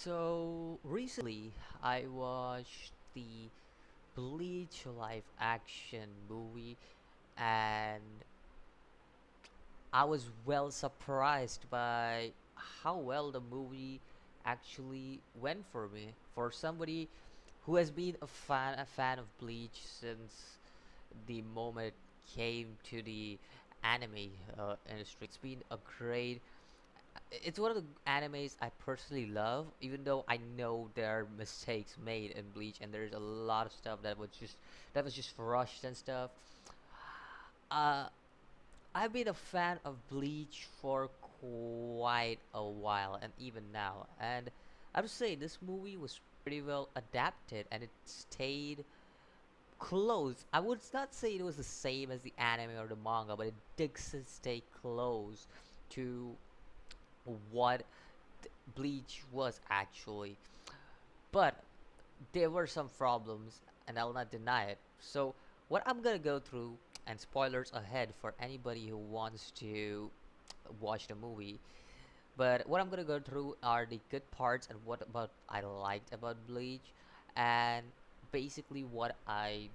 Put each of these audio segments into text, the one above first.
So recently, I watched the Bleach Live Action movie, and I was well surprised by how well the movie actually went for me. For somebody who has been a fan of Bleach since the moment it came to the anime industry, it's been a great it's one of the animes I personally love, even though I know there are mistakes made in Bleach and there's a lot of stuff that was just rushed and stuff. Uh, I've been a fan of Bleach for quite a while, and even now, and I would say this movie was pretty well adapted, and it stayed close. I would not say it was the same as the anime or the manga, but it did stay close to what Bleach was actually. But there were some problems, and I'll not deny it. So, what I'm gonna go through, and spoilers ahead for anybody who wants to watch the movie, but what I'm gonna go through are the good parts and what about I liked about Bleach, and basically what I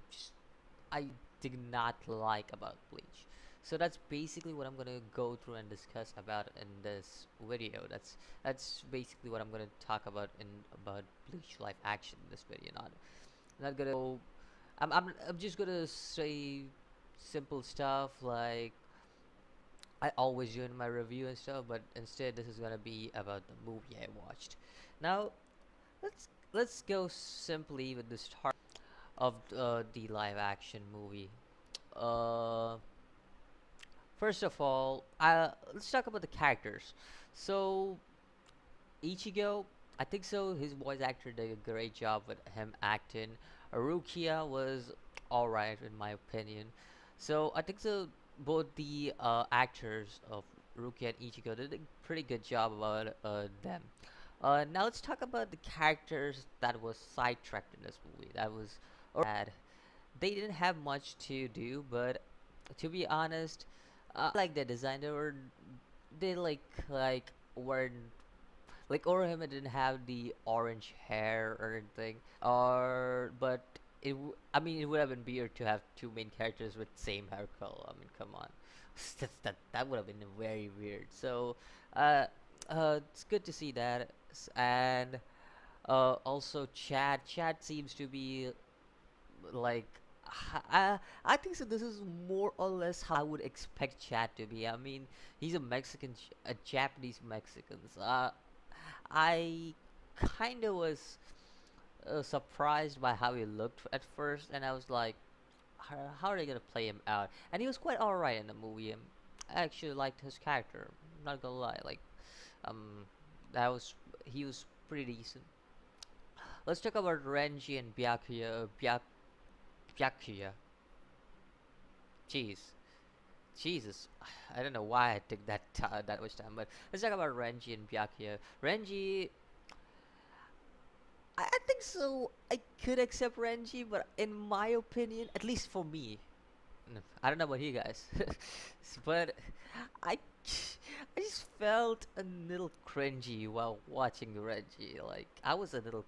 did not like about Bleach. So that's basically what I'm gonna go through and discuss about in this video. That's basically what I'm gonna talk about in about Bleach Live Action in this video. Not gonna go. I'm just gonna say simple stuff like I always do in my review and stuff, but instead this is gonna be about the movie I watched. Now let's go simply with the start of the live action movie. Uh, First of all, let's talk about the characters. So Ichigo, I think so. His voice actor did a great job with him acting. Arukia was alright in my opinion. So I think so. Both the actors of Rukia and Ichigo did a pretty good job about them. Now let's talk about the characters that was sidetracked in this movie. That was bad. They didn't have much to do, but to be honest, I like the design. They like weren't like Orihime didn't have the orange hair or anything, or but I mean, it would have been weird to have two main characters with same hair color. I mean, come on, that would have been very weird. So, uh, it's good to see that, and also Chad seems to be like I think so. This is more or less how I would expect Chad to be. I mean, he's a a Japanese Mexicans. I kind of was surprised by how he looked at first, and I was like, how are they gonna play him out? And he was quite alright in the movie. I actually liked his character. I'm not gonna lie, like, um, that was he was pretty decent. Let's talk about Renji and Byakuya. Jeez, Jesus, I don't know why I took that much time, but let's talk about Renji and Byakuya. Renji, I think so. I could accept Renji, but in my opinion, at least for me, I don't know about you guys, but I, I just felt a little cringy while watching Renji. Like that was a little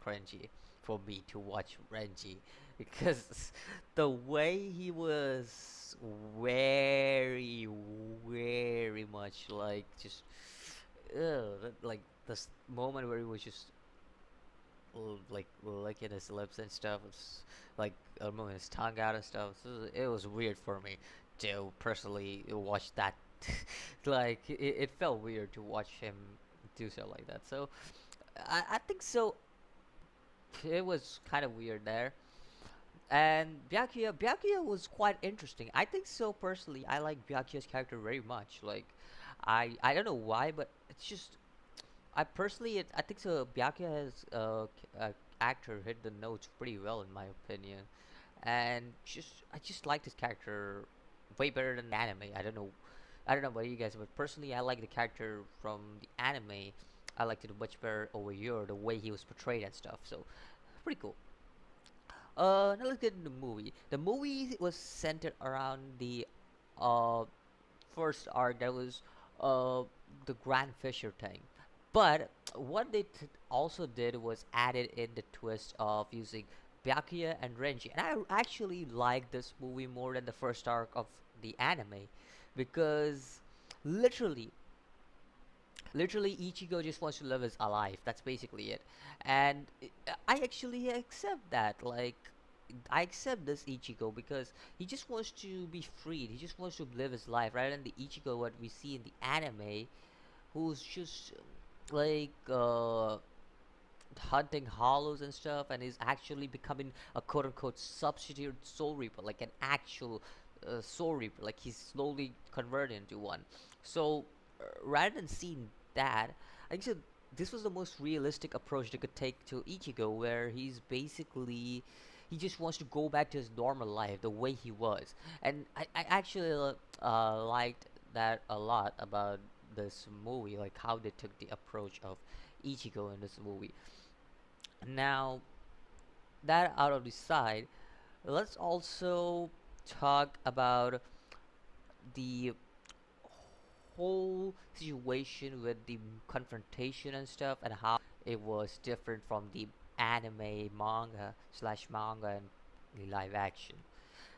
cringy for me to watch Renji because the way he was very, very much like just, like this moment where he was just like licking his lips and stuff. It's like moving his tongue out and stuff. So it was weird for me to personally watch that. Like it felt weird to watch him do so like that. So I think so. It was kind of weird there. And Byakuya was quite interesting. I think so personally. I like Byakuya's character very much. Like I don't know why, but it's just I personally, I think so. Byakuya has actor hit the notes pretty well in my opinion, and I just like this character way better than the anime. I don't know about you guys, but personally, I like the character from the anime. I liked it much better over here, the way he was portrayed and stuff. So pretty cool. Now let's get into the movie. The movie was centered around the uh first arc that was uh the Grand Fisher thing. But what they also did was added in the twist of using Byakuya and Renji, and I actually like this movie more than the first arc of the anime, because literally, literally Ichigo just wants to live his life. That's basically it, and I actually accept that. Like, I accept this Ichigo because he just wants to be freed. He just wants to live his life rather than the Ichigo what we see in the anime, who's just like hunting hollows and stuff, and is actually becoming a quote unquote substitute soul reaper, like an actual soul reaper, like he's slowly converted into one. So rather than seeing that, I think so this was the most realistic approach they could take to Ichigo, where he's basically he just wants to go back to his normal life the way he was. And I actually liked that a lot about this movie, like how they took the approach of Ichigo in this movie. Now, that out of the side, let's also talk about the whole situation with the confrontation and stuff, and how it was different from the anime manga slash manga and the live action.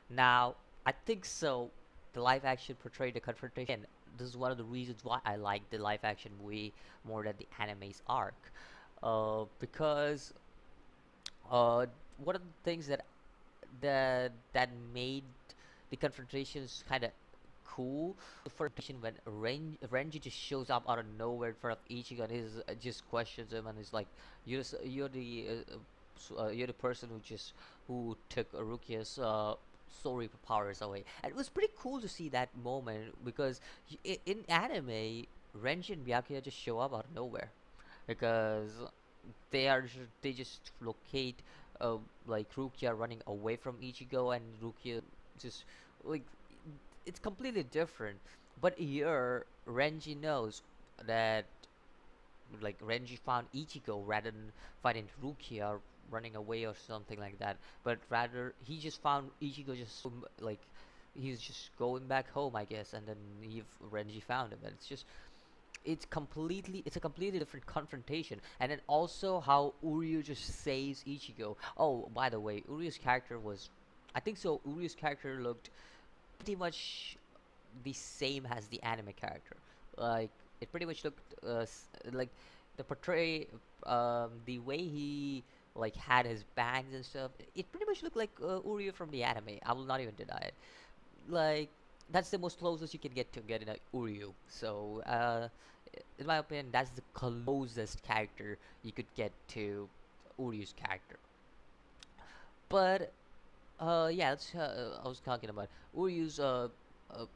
Now, I think so. The live action portrayed the confrontation. This is one of the reasons why I like the live action way more than the anime's arc. Because uh, one of the things that made the confrontations kind of cool. The first confrontation when Renji just shows up out of nowhere in front of Ichigo and he's just questions him and he's like, you're the person who took Rukia's soul reaper powers away." And it was pretty cool to see that moment because in anime, Renji and Byakuya just show up out of nowhere because they just locate uh, like Rukia running away from Ichigo, and Rukia just like it's completely different. But here Renji knows that like Renji found Ichigo rather than finding Rukia running away or something like that. But rather he just found Ichigo just like he's just going back home, I guess, and then Renji found him, and it's a completely different confrontation. And then also how Uryu just saves Ichigo. Oh, by the way, Uryu's character was, I think so, Uryu's character looked pretty much the same as the anime character. Like it pretty much looked like the portray the way he like had his bangs and stuff. It pretty much looked like Uryu from the anime. I will not even deny it. Like that's the most closest you can get to getting a Uryu. So in my opinion, that's the closest character you could get to Uryu's character. But yeah, I was talking about Uryu's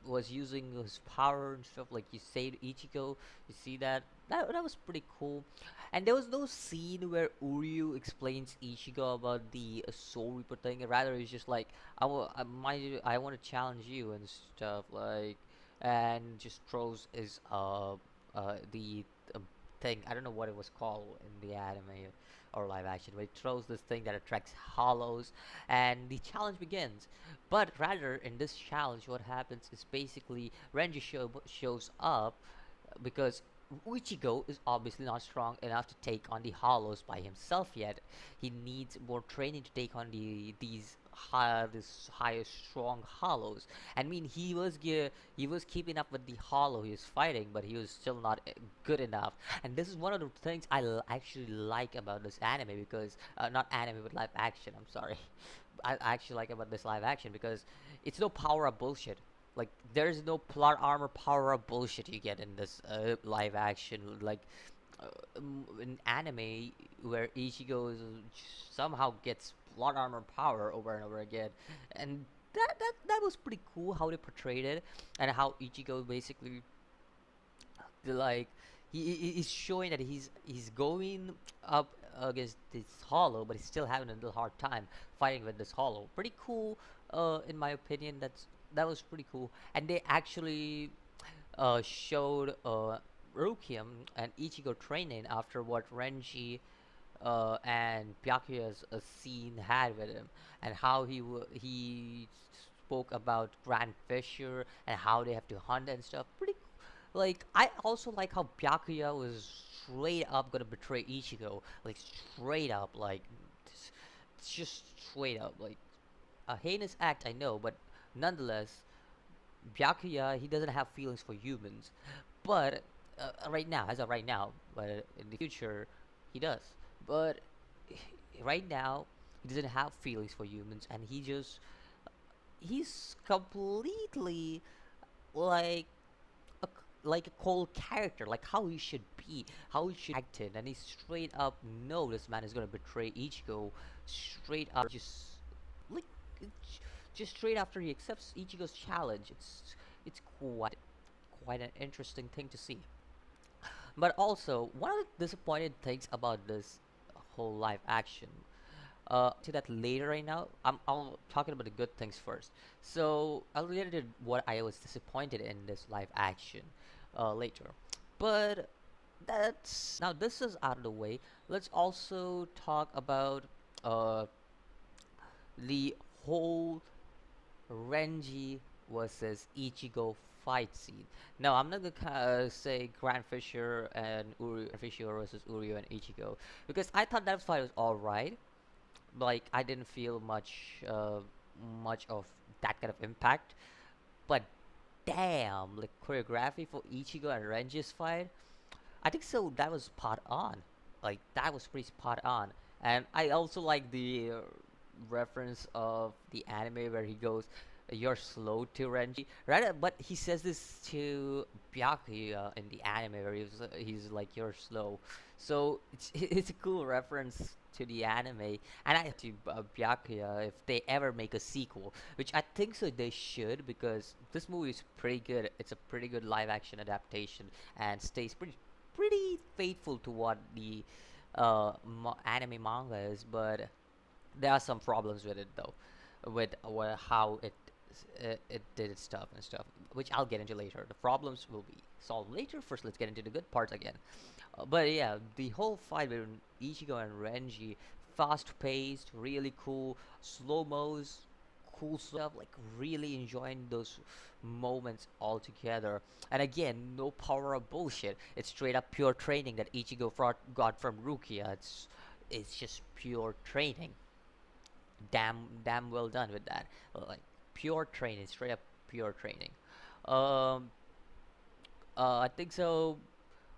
was using his power and stuff. Like you saved Ichigo, you see that? That was pretty cool. And there was no scene where Uryu explains Ichigo about the Soul Reaper thing. Rather, it's just like I want to challenge you and stuff like, and just throws his the thing. I don't know what it was called in the anime or live action, but it throws this thing that attracts hollows, and the challenge begins. But rather, in this challenge, what happens is basically Renji shows up because Uchigo is obviously not strong enough to take on the hollows by himself yet. He needs more training to take on this higher strong hollows. I mean, he was keeping up with the hollow he was fighting, but he was still not good enough. And this is one of the things actually like about this anime, because not anime but live action. I'm sorry. I actually like about this live action because it's no power up bullshit. Like there's no plot armor power up bullshit you get in this live action. Like in anime where Ichigo somehow gets plot armor power over and over again, and that was pretty cool how they portrayed it, and how Ichigo basically like he's showing that he's going up against this hollow, but he's still having a little hard time fighting with this hollow. Pretty cool, in my opinion. That was pretty cool, and they actually showed Rukium and Ichigo training after what Renji and Byakuya's scene had with him, and how he spoke about Grand Fisher and how they have to hunt and stuff. Like I also like how Byakuya was straight up gonna betray Ichigo, like straight up, like it's, it's just straight up, like a heinous act, I know, but nonetheless, Byakuya he doesn't have feelings for humans, but right now, as of right now, but in the future, he does. But right now, he doesn't have feelings for humans, and he's completely like like a cold character, like how he should be, how he should act it, and he straight up know this man is gonna betray Ichigo, straight up like it's just straight after he accepts Ichigo's challenge. It's quite an interesting thing to see. But also, one of the disappointed things about this whole live action, to that later right now. I'm talking about the good things first. So I'll get into what I was disappointed in this live action later. But that's now this is out of the way. Let's also talk about uh, the whole Renji versus Ichigo fight scene. No, I'm not gonna say Grand Fisher and Fisher versus Uryu and Ichigo because I thought that fight was alright. Like I didn't feel much of that kind of impact. But damn, like choreography for Ichigo and Renji's fight, I think so. That was spot on. Like that was pretty spot on. And I also like the reference of the anime where he goes, "You're slow to Renji," right? But he says this to Byakuya in the anime where he's like, "You're slow." So it's a cool reference to the anime, and I to Byakuya if they ever make a sequel, which I think so they should because this movie is pretty good. It's a pretty good live action adaptation and stays pretty faithful to what the anime manga is, but there are some problems with it though, with how it did its stuff and stuff, which I'll get into later. The problems will be solved later. First, let's get into the good parts again. But yeah, the whole fight between Ichigo and Renji, fast paced, really cool, slow mos, cool stuff. Like really enjoying those moments all together. And again, no power up bullshit. It's straight up pure training that Ichigo got from Rukia. It's just pure training. Damn well done with that. Like pure training, straight up pure training. Um, I think so.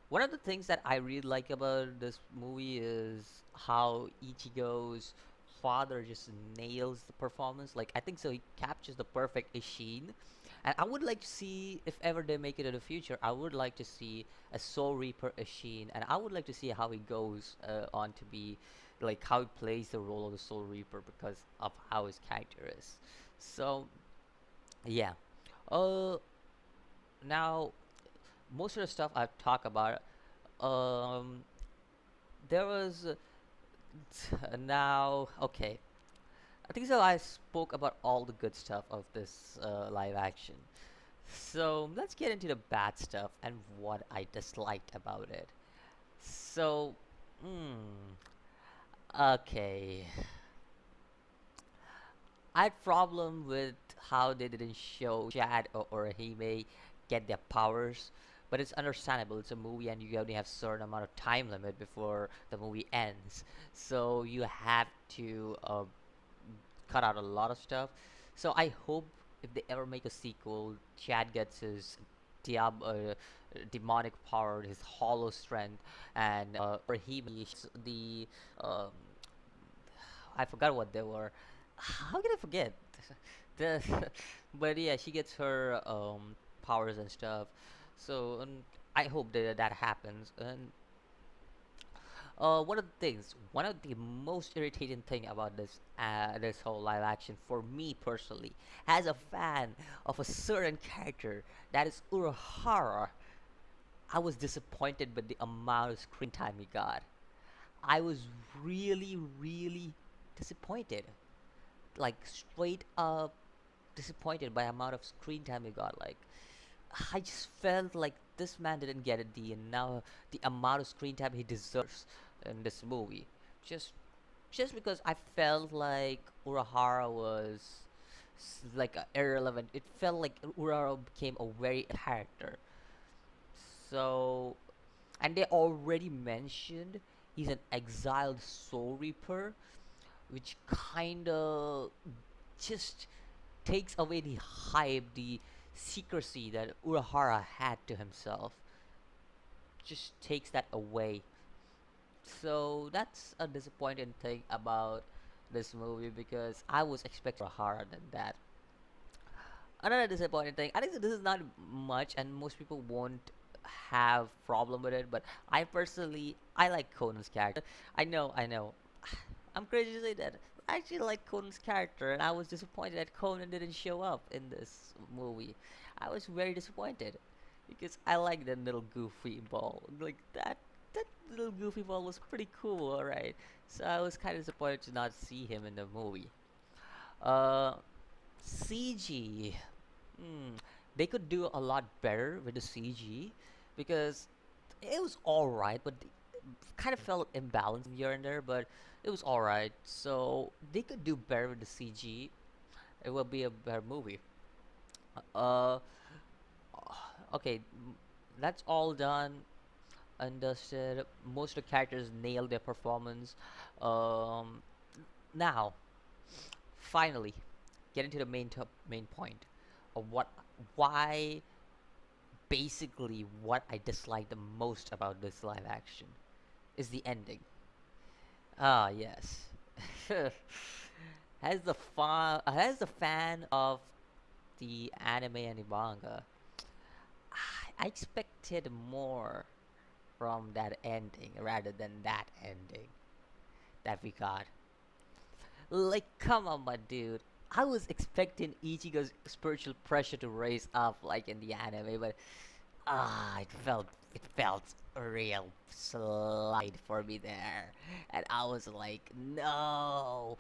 One of the things that I really like about this movie is how Ichigo's father just nails the performance. Like I think so, he captures the perfect Ishin, and I would like to see if ever they make it in the future. I would like to see a Soul Reaper Ishin, and I would like to see how he goes on to be, like how he plays the role of the Soul Reaper because of how his character is. So yeah. Uh, now most of the stuff I've talked about um there was now okay, I think so I spoke about all the good stuff of this live action, so let's get into the bad stuff and what I disliked about it. So okay, I had problem with how they didn't show Chad or Hime get their powers, but it's understandable. It's a movie, and you only have certain amount of time limit before the movie ends, so you have to cut out a lot of stuff. So I hope if they ever make a sequel, Chad gets his demonic power, his hollow strength, and Hime the um, I forgot what they were. How can I forget? The but yeah, she gets her powers and stuff. So I hope that that happens. And one of the things, one of the most irritating thing about this whole live action for me personally, as a fan of a certain character that is Urahara, I was disappointed with the amount of screen time he got. I was really disappointed, like straight up disappointed by amount of screen time he got. Like I just felt like this man didn't get it the now the amount of screen time he deserves in this movie. Just just because I felt like Urahara was like irrelevant. It felt like Urahara became a very character. So, and they already mentioned he's an exiled soul reaper, which kind of just takes away the hype, the secrecy that Urahara had to himself. Just takes that away. So that's a disappointing thing about this movie because I was expecting Urahara than that. Another disappointing thing, I think that this is not much and most people won't have problem with it, but I personally I like Conan's character. I know I'm crazy to say that I actually like Conan's character, and I was disappointed that Conan didn't show up in this movie. I was very disappointed because I like that little goofy ball. Like that little goofy ball was pretty cool, alright. So I was kind of disappointed to not see him in the movie. Uh, CG. Hmm, they could do a lot better with the CG because it was alright, but kind of felt imbalanced here and there, but it was alright. So they could do better with the CG. It will be a better movie. Uh, okay, that's all done. Understood. Most of the characters nailed their performance. Um, now, finally, getting to the main point of why, basically, what I dislike the most about this live action is the ending. Ah, yes. As the fan of the anime and the manga, I expected more from that ending rather than that ending that we got. Like, come on, my dude. I was expecting Ichigo's spiritual pressure to raise up like in the anime, but it felt a real slide for me there, and I was like, no,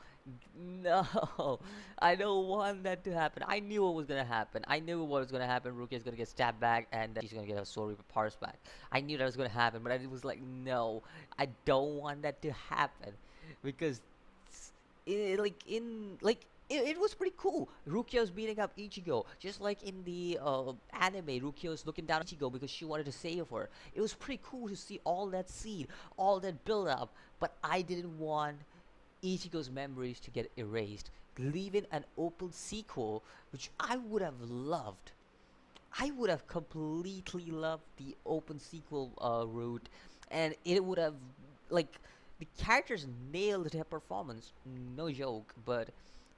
no, I don't want that to happen. I knew what was gonna happen. I knew what was gonna happen. Rukia's gonna get stabbed back, and then she's gonna get her soul reaper powers back. I knew that was gonna happen, but I was like, no, I don't want that to happen because it was pretty cool. Rukio's beating up Ichigo, just like in the anime. Rukio's looking down at Ichigo because she wanted to save her. It was pretty cool to see all that scene, all that build up. But I didn't want Ichigo's memories to get erased, leaving an open sequel, which I would have loved. I would have completely loved the open sequel route, and it would have like the characters nailed their performance, no joke. But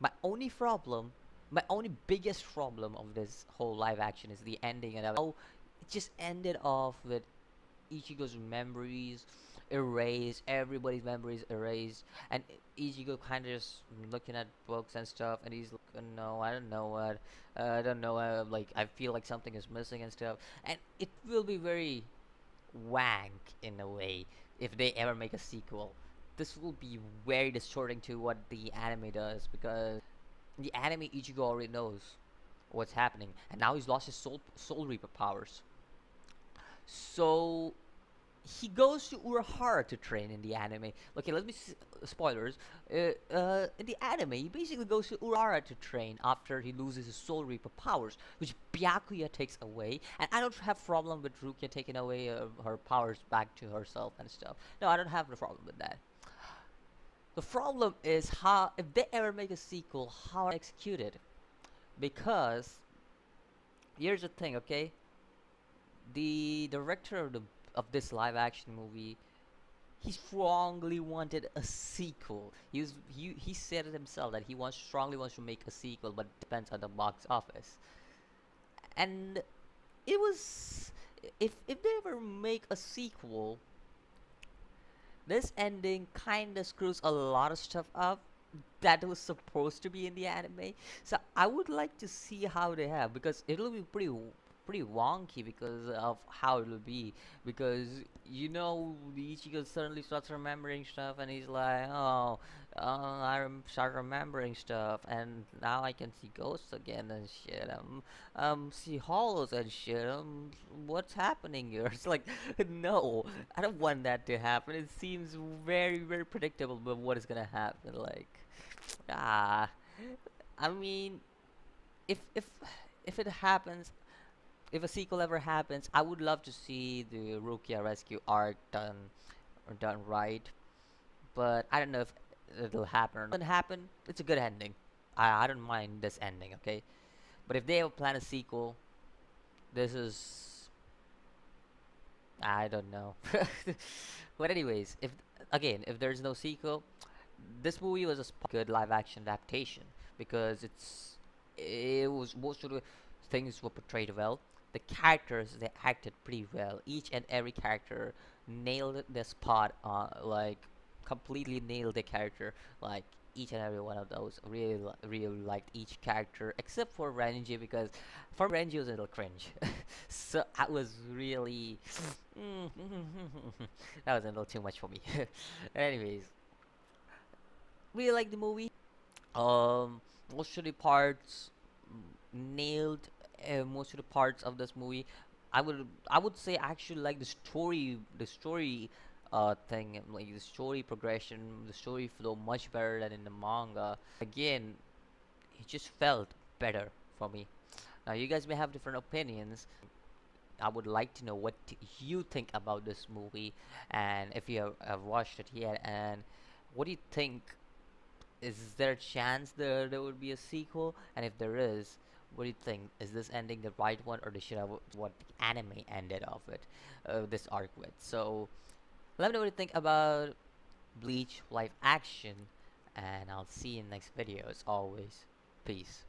my only problem, my only biggest problem of this whole live action is the ending, and how it just ended off with Ichigo's memories erased, everybody's memories erased, and Ichigo kind of just looking at books and stuff, and he's like, no, I don't know what, I don't know, like, I feel like something is missing and stuff, and it will be very wank in a way if they ever make a sequel. This will be very distorting to what the anime does because in the anime Ichigo already knows what's happening, and now he's lost his soul reaper powers. So he goes to Urahara to train in the anime. Okay, let me spoilers. In the anime, he basically goes to Urahara to train after he loses his Soul Reaper powers, which Byakuya takes away. And I don't have problem with Rukia taking away her powers back to herself and stuff. No, I don't have the problem with that. The problem is how if they ever make a sequel, how are they executed? Because here's the thing, okay? The director of this live action movie, he strongly wanted a sequel. He said it himself that strongly wants to make a sequel, but depends on the box office. And it was if they ever make a sequel, this ending kind of screws a lot of stuff up that was supposed to be in the anime. So I would like to see how they have because it'll be pretty wonky because of how it'll be because Ichigo suddenly starts remembering stuff and he's like, oh, start remembering stuff and now I can see ghosts again and shit. See hollows and shit. What's happening here? It's like, no, I don't want that to happen. It seems very very predictable, but what is gonna happen? Like, ah, I mean, if if it happens, if a sequel ever happens, I would love to see the Rukia rescue arc done right. But I don't know if it'll happen or not. If it doesn't happen, it's a good ending. I don't mind this ending, okay? But if they have plan a sequel, this is, I don't know. But anyways, if again, if there's no sequel, this movie was a good live action adaptation because it was most of the things were portrayed well. The characters, they acted pretty well. Each and every character nailed the spot, like completely nailed the character. Like each and every one of those really really liked each character except for Renji, because for me Renji was a little cringe. So I was really that was a little too much for me. Anyways, really like the movie. Most of the parts nailed. Most of the parts of this movie, I would say I actually like the story thing, like the story progression, the story flow much better than in the manga. Again, it just felt better for me. Now you guys may have different opinions. I would like to know what you think about this movie, and if you have watched it yet, and what do you think? Is there a chance there would be a sequel? And if there is, what do you think? Is this ending the right one, or they should have what the anime ended off it, this arc with? So let me know what you think about Bleach Live Action, and I'll see you in the next video. As always, peace.